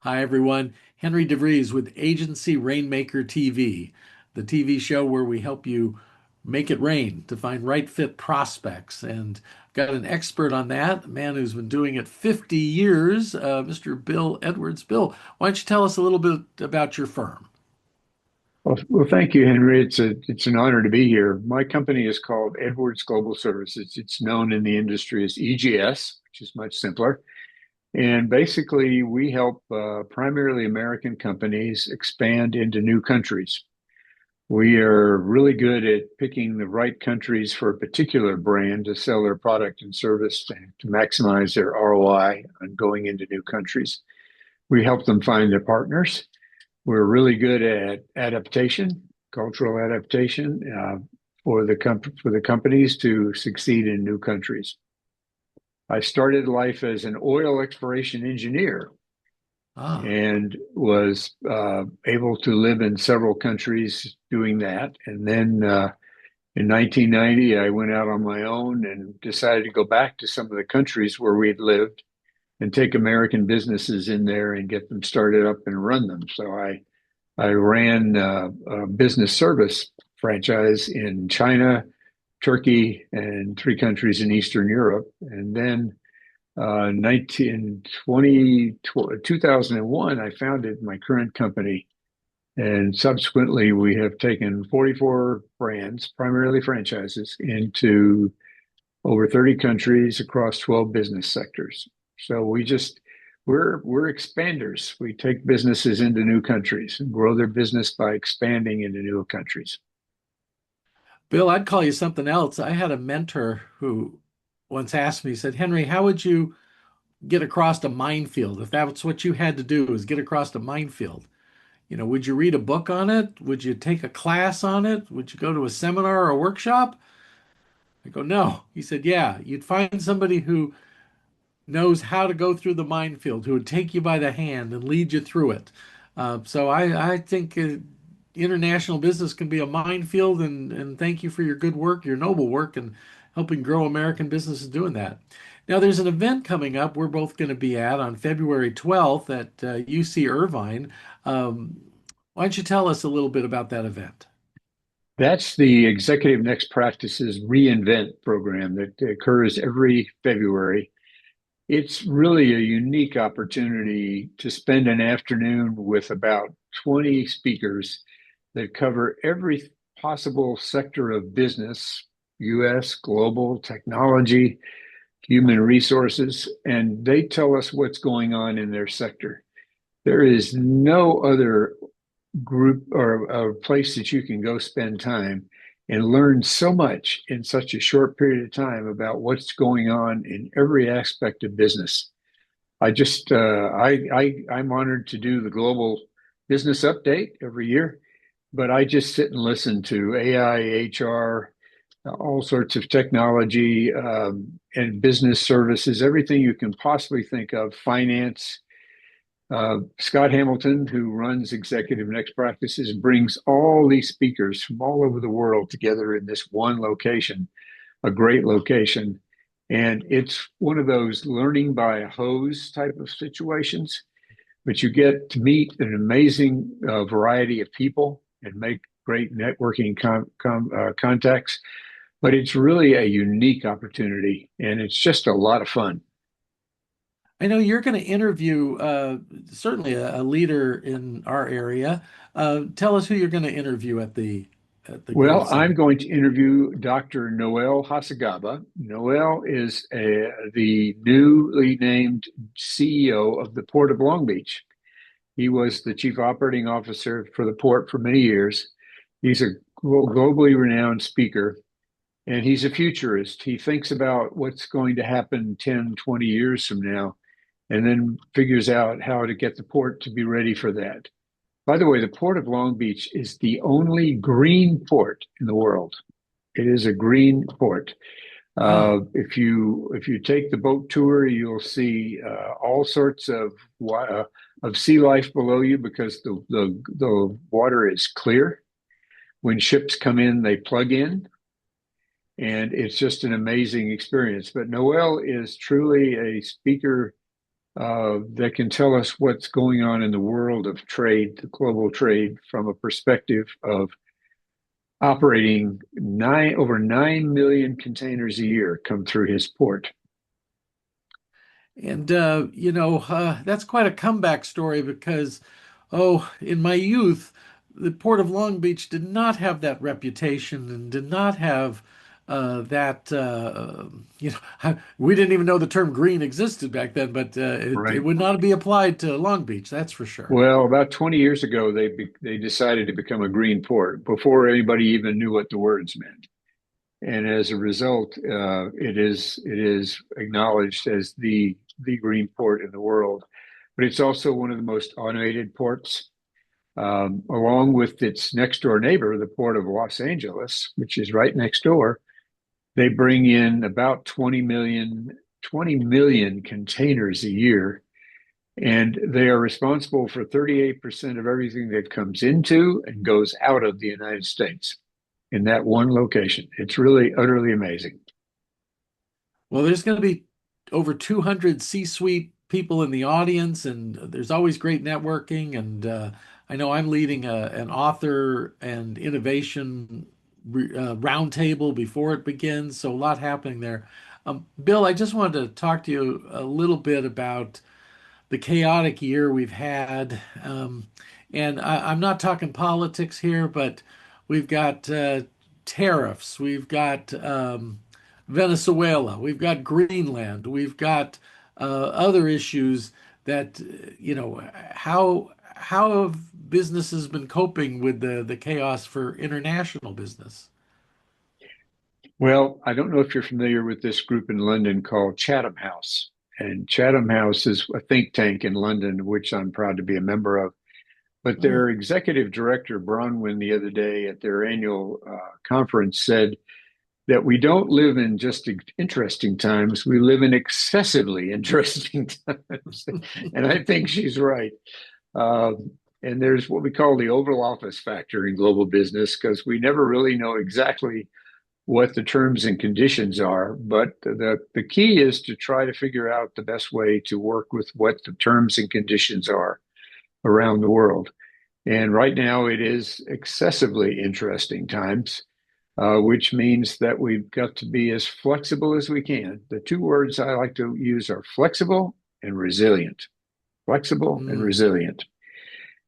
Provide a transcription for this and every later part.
Hi, everyone. Henry DeVries with Agency Rainmaker TV, the TV show where we help you make it rain to find right fit prospects. And got an expert on that, a man who's been doing it 50 years, Mr. Bill Edwards. Bill, why don't you tell us a little bit about your firm? Well, thank you, Henry. It's an honor to be here. My company is called Edwards Global Services. It's known in the industry as EGS, which is much simpler. And basically, we help primarily American companies expand into new countries. We are really good at picking the right countries for a particular brand to sell their product and service to maximize their ROI on going into new countries. We help them find their partners. We're really good at adaptation, cultural adaptation, for the companies to succeed in new countries. I started life as an oil exploration engineer Ah, and was able to live in several countries doing that. And then in 1990, I went out on my own and decided to go back to some of the countries where we'd lived and take American businesses in there and get them started up and run them. I ran a business service franchise in China, Turkey, and three countries in Eastern Europe. And then 2001, I founded my current company. And subsequently, we have taken 44 brands, primarily franchises, into over 30 countries across 12 business sectors. So we're expanders. We take businesses into new countries and grow their business by expanding into new countries. Bill, I'd call you something else. I had a mentor who once asked me, he said, Henry, how would you get across a minefield if that's what you had to do is get across a minefield? Would you read a book on it? Would you take a class on it? Would you go to a seminar or a workshop? I go, no. He said, yeah, you'd find somebody who knows how to go through the minefield, who would take you by the hand and lead you through it. So I think international business can be a minefield, and thank you for your good work, your noble work, and helping grow American businesses doing that. Now, there's an event coming up we're both going to be at on February 12th at UC Irvine. Um, why don't you tell us a little bit about that event? That's the Executive Next Practices reInvent program that occurs every February. It's really a unique opportunity to spend an afternoon with about 20 speakers that cover every possible sector of business, US, global, technology, human resources, and they tell us what's going on in their sector. There is no other group or place that you can go spend time and learn so much in such a short period of time about what's going on in every aspect of business. I'm honored to do the global business update every year, but I just sit and listen to AI, HR, all sorts of technology, and business services, everything you can possibly think of, finance. Scott Hamilton, who runs Executive Next Practices, brings all these speakers from all over the world together in this one location, a great location. And it's one of those learning by a hose type of situations, but you get to meet an amazing variety of people and make great networking contacts. But it's really a unique opportunity, and it's just a lot of fun. I know you're going to interview certainly a leader in our area. Tell us who you're going to interview at the Well, Growth I'm Summit. going to interview Dr. Noel Hasagaba. Noel is the newly named CEO of the Port of Long Beach. He was the chief operating officer for the port for many years. He's a globally renowned speaker, and he's a futurist. He thinks about what's going to happen 10, 20 years from now, and then figures out how to get the port to be ready for that. By the way, the Port of Long Beach is the only green port in the world. It is a green port. Ah, If you take the boat tour, you'll see all sorts of sea life below you because the water is clear. When ships come in, they plug in, and it's just an amazing experience. But Noel is truly a speaker that can tell us what's going on in the world of trade, the global trade, from a perspective of operating over 9 million containers a year come through his port. And that's quite a comeback story because, oh, in my youth, the Port of Long Beach did not have that reputation and did not have that. We didn't even know the term green existed back then, but it Right. would not be applied to Long Beach, that's for sure. Well, about 20 years ago, they decided to become a green port before anybody even knew what the words meant. And as a result, it is acknowledged as the green port in the world. But it's also one of the most automated ports, along with its next door neighbor, the port of Los Angeles, which is right next door. They bring in about 20 million containers a year, and they are responsible for 38% of everything that comes into and goes out of the United States in that one location. It's really utterly amazing. Well, there's going to be over 200 C-suite people in the audience, and there's always great networking. And I know I'm leading an author and innovation roundtable before it begins, so a lot happening there. Bill, I just wanted to talk to you a little bit about the chaotic year we've had. And I'm not talking politics here, but we've got tariffs, we've got Venezuela, we've got Greenland, we've got other issues that, how have businesses been coping with the chaos for international business? Well, I don't know if you're familiar with this group in London called Chatham House. And Chatham House is a think tank in London, which I'm proud to be a member of. But Mm. their executive director, Bronwyn, the other day at their annual conference said that we don't live in just interesting times, we live in excessively interesting times. And I think she's right. And there's what we call the Oval Office factor in global business because we never really know exactly what the terms and conditions are. But the key is to try to figure out the best way to work with what the terms and conditions are around the world. And right now, it is excessively interesting times, which means that we've got to be as flexible as we can. The two words I like to use are flexible and resilient. Flexible and Mm. resilient.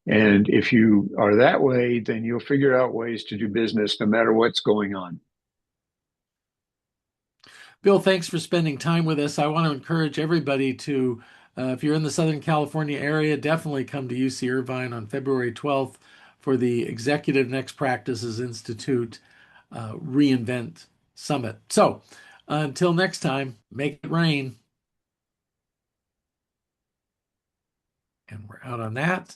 And if you are that way, then you'll figure out ways to do business no matter what's going on. Bill, thanks for spending time with us. I want to encourage everybody to, if you're in the Southern California area, definitely come to UC Irvine on February 12th for the Executive Next Practices Institute reInvent Summit. So until next time, make it rain. And we're out on that.